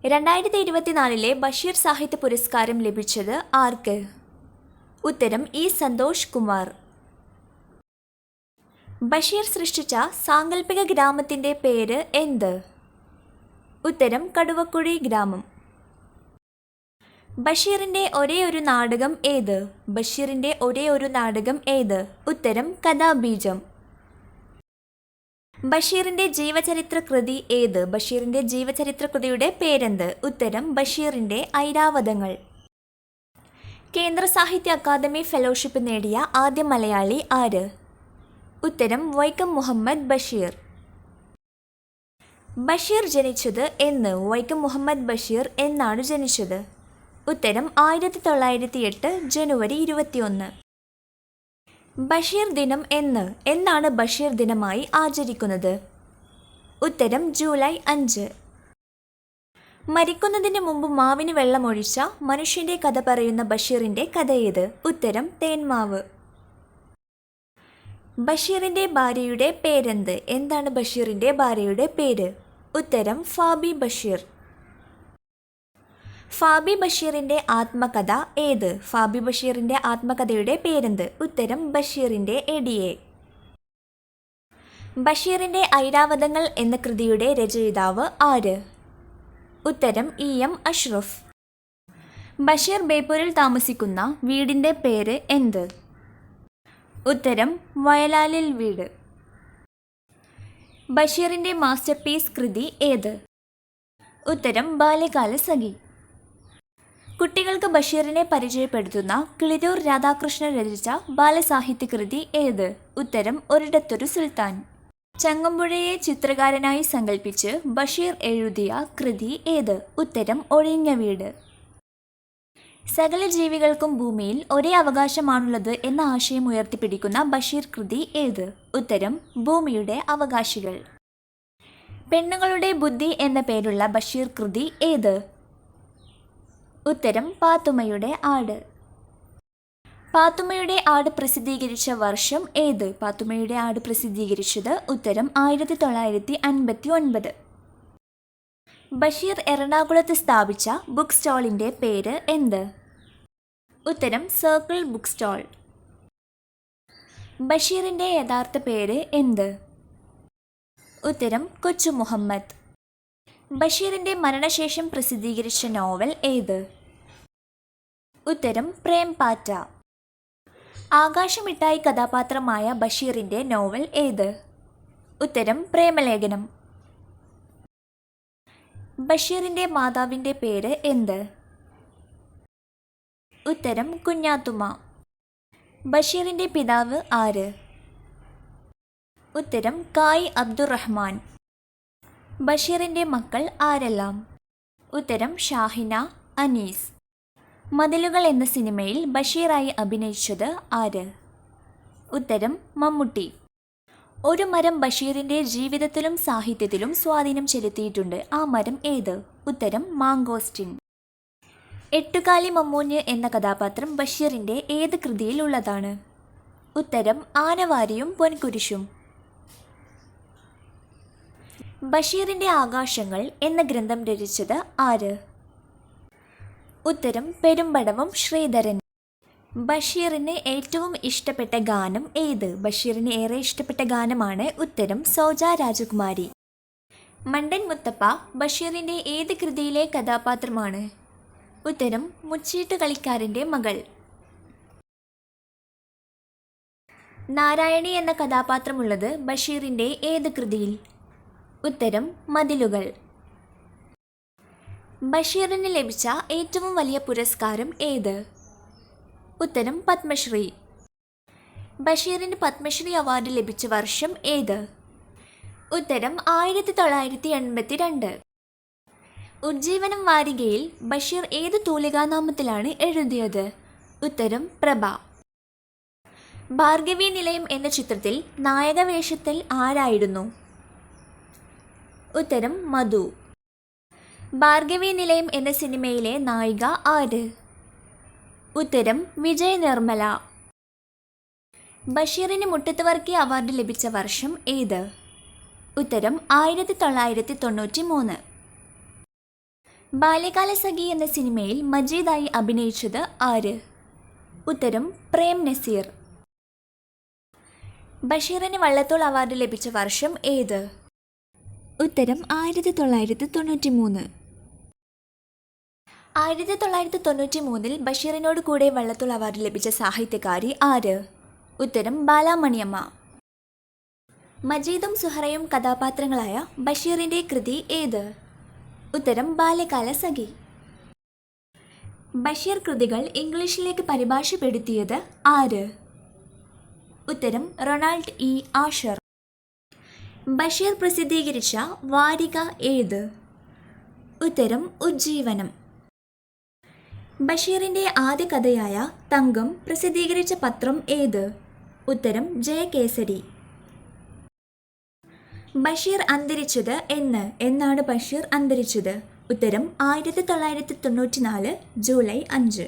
2024 ബഷീർ സാഹിത്യ പുരസ്കാരം ലഭിച്ചത് ആർക്ക്? ഉത്തരം ഇ സന്തോഷ് കുമാർ. ബഷീർ സൃഷ്ടിച്ച സാങ്കല്പിക ഗ്രാമത്തിന്റെ പേര് എന്ത്? ഉത്തരം കടുവക്കുഴി ഗ്രാമം. ബഷീറിന്റെ ഒരേയൊരു നാടകം ഏത്? ബഷീറിന്റെ ഒരേയൊരു നാടകം ഏത്? ഉത്തരം കഥാബീജം. ബഷീറിന്റെ ജീവചരിത്ര കൃതി ഏത്? ബഷീറിന്റെ ജീവചരിത്ര കൃതിയുടെ പേരെന്ത്? ഉത്തരം ബഷീറിന്റെ ഐരാവതങ്ങൾ. കേന്ദ്ര സാഹിത്യ അക്കാദമി ഫെലോഷിപ്പ് നേടിയ ആദ്യ മലയാളി ആര്? ഉത്തരം വൈക്കം മുഹമ്മദ് ബഷീർ. ബഷീർ ജനിച്ചത് എന്ന്? വൈക്കം മുഹമ്മദ് ബഷീർ എന്നാണ് ജനിച്ചത്? ഉത്തരം 1908 ജനുവരി 21. ബഷീർ ദിനം എന്നാണ് ബഷീർ ദിനമായി ആചരിക്കുന്നത്? ഉത്തരം ജൂലൈ 5. മരിക്കുന്നതിന് മുമ്പ് മാവിന് വെള്ളമൊഴിച്ച മനുഷ്യന്റെ കഥ പറയുന്ന ബഷീറിന്റെ കഥ ഏത്? ഉത്തരം തേന്മാവ്. ബഷീറിന്റെ ഭാര്യയുടെ പേരെന്ത്? എന്താണ് ബഷീറിന്റെ ഭാര്യയുടെ പേര്? ഉത്തരം ഫാബി ബഷീർ. ഫാബി ബഷീറിന്റെ ആത്മകഥ ഏത്? ഫാബി ബഷീറിന്റെ ആത്മകഥയുടെ പേരെന്ത്? ഉത്തരം ബഷീറിന്റെ എടിയെ. ബഷീറിന്റെ ഐരാവതങ്ങൾ എന്ന കൃതിയുടെ രചയിതാവ് ആര്? ഉത്തരം EM അഷ്റഫ്. ബഷീർ ബേപ്പൂരിൽ താമസിക്കുന്ന വീടിന്റെ പേര് എന്ത്? ഉത്തരം വയലാലിൽ വീട്. ബഷീറിന്റെ മാസ്റ്റർ പീസ് കൃതി ഏത്? ഉത്തരം ബാല്യകാലസഖി. കുട്ടികൾക്ക് ബഷീറിനെ പരിചയപ്പെടുത്തുന്ന കിളിരൂർ രാധാകൃഷ്ണൻ രചിച്ച ബാലസാഹിത്യ കൃതി ഏത്? ഉത്തരം ഒരിടത്തൊരു സുൽത്താൻ. ചങ്ങമ്പുഴയെ ചിത്രകാരനായി സങ്കല്പിച്ച് ബഷീർ എഴുതിയ കൃതി ഏത്? ഉത്തരം ഒഴിഞ്ഞ വീട്. സകല ജീവികൾക്കും ഭൂമിയിൽ ഒരേ അവകാശമാണുള്ളത് എന്ന ആശയം ഉയർത്തിപ്പിടിക്കുന്ന ബഷീർ കൃതി ഏത്? ഉത്തരം ഭൂമിയുടെ അവകാശികൾ. പെണ്ണുങ്ങളുടെ ബുദ്ധി എന്ന പേരുള്ള ബഷീർ കൃതി ഏത്? ഉത്തരം പാത്തുമ്മയുടെ ആട്. പാത്തുമ്മയുടെ ആട് പ്രസിദ്ധീകരിച്ച വർഷം ഏത്? പാത്തുമ്മയുടെ ആട് പ്രസിദ്ധീകരിച്ചത്? ഉത്തരം 1959. ബഷീർ എറണാകുളത്ത് സ്ഥാപിച്ച ബുക്ക് സ്റ്റാളിന്റെ പേര് എന്ത്? ഉത്തരം സർക്കിൾ ബുക്ക് സ്റ്റാൾ. ബഷീറിന്റെ യഥാർത്ഥ പേര് എന്ത്? ഉത്തരം കൊച്ചു മുഹമ്മദ്. ബഷീറിന്റെ മരണശേഷം പ്രസിദ്ധീകരിച്ച നോവൽ ഏത്? ഉത്തരം പ്രേം പാറ്റ. ആകാശമിട്ടായി കഥാപാത്രമായ ബഷീറിന്റെ നോവൽ ഏത്? ഉത്തരം പ്രേമലേഖനം. ബഷീറിന്റെ മാതാവിന്റെ പേര് എന്ത്? ഉത്തരം കുഞ്ഞാത്തുമ്മ. ബഷീറിന്റെ പിതാവ് ആര്? ഉത്തരം കായ് അബ്ദുറഹ്മാൻ. ബഷീറിന്റെ മക്കൾ ആരെല്ലാം? ഉത്തരം ഷാഹിന, അനീസ്. മതിലുകൾ എന്ന സിനിമയിൽ ബഷീറായി അഭിനയിച്ചത് ആര്? ഉത്തരം മമ്മൂട്ടി. ഒരു മരം ബഷീറിന്റെ ജീവിതത്തിലും സാഹിത്യത്തിലും സ്വാധീനം ചെലുത്തിയിട്ടുണ്ട്. ആ മരം ഏത്? ഉത്തരം മാങ്കോസ്റ്റിൻ. എട്ടുകാലി മമ്മൂഞ്ഞ് എന്ന കഥാപാത്രം ബഷീറിന്റെ ഏത് കൃതിയിൽ ഉള്ളതാണ്? ഉത്തരം ആനവാരിയും പൊൻകുരിശും. ബഷീറിന്റെ ആകാശങ്ങൾ എന്ന ഗ്രന്ഥം രചിച്ചത് ആര്? ഉത്തരം പെരുമ്പടവം ശ്രീധരൻ. ബഷീറിന് ഏറ്റവും ഇഷ്ടപ്പെട്ട ഗാനം ഏത്? ബഷീറിന് ഏറെ ഇഷ്ടപ്പെട്ട ഗാനമാണ് ഉത്തരം സോജ രാജകുമാരി. മണ്ടൻ മുത്തപ്പ ബഷീറിന്റെ ഏത് കൃതിയിലെ കഥാപാത്രമാണ്? ഉത്തരം മുച്ചീട്ട് കളിക്കാരന്റെ മകൾ. നാരായണി എന്ന കഥാപാത്രമുള്ളത് ബഷീറിന്റെ ഏത് കൃതിയിൽ? ഉത്തരം മതിലുകൾ. ബഷീറിന് ലഭിച്ച ഏറ്റവും വലിയ പുരസ്കാരം ഏത്? ഉത്തരം പത്മശ്രീ. ബഷീറിന് പത്മശ്രീ അവാർഡ് ലഭിച്ച വർഷം ഏത്? ഉത്തരം 1982. ഉജ്ജീവനം വാരികയിൽ ബഷീർ ഏത് തൂലികാനാമത്തിലാണ് എഴുതിയത്? ഉത്തരം പ്രഭ. ഭാർഗവീ നിലയം എന്ന ചിത്രത്തിൽ നായക വേഷത്തിൽ ആരായിരുന്നു? ഉത്തരം മധു. ഭാർഗവീ നിലയം എന്ന സിനിമയിലെ നായിക ആര്? ഉത്തരം വിജയ് നിർമ്മല. ബഷീറിന് മുട്ടത്ത് വർക്കി അവാർഡ് ലഭിച്ച വർഷം ഏത്? ഉത്തരം 1993. ബാല്യകാലസഖി എന്ന സിനിമയിൽ മജീദായി അഭിനയിച്ചത് ആര്? ഉത്തരം പ്രേം നസീർ. ബഷീറിന് വള്ളത്തോൾ അവാർഡ് ലഭിച്ച വർഷം ഏത്? ഉത്തരം 1993. 1993 ബഷീറിനോട് കൂടെ വള്ളത്തോൾ അവാർഡ് ലഭിച്ച സാഹിത്യകാരി ആര്? ഉത്തരം ബാലാമണിയമ്മ. മജീദും സുഹറയും കഥാപാത്രങ്ങളായ ബഷീറിന്റെ കൃതി ഏത്? ഉത്തരം ബാല്യകാലസഖി. ബഷീർ കൃതികൾ ഇംഗ്ലീഷിലേക്ക് പരിഭാഷപ്പെടുത്തിയത് ആര്? ഉത്തരം റൊണാൾഡ് ഇ ആഷർ. ബഷീർ പ്രസിദ്ധീകരിച്ച വാരിക ഏത്? ഉത്തരം ഉജ്ജീവനം. ബഷീറിന്റെ ആദ്യ കഥയായ തങ്കം പ്രസിദ്ധീകരിച്ച പത്രം ഏത്? ഉത്തരം ജയകേസരി. ബഷീർ അന്തരിച്ചത് എന്നാണ് ബഷീർ അന്തരിച്ചത്? ഉത്തരം 1994 ജൂലൈ 5.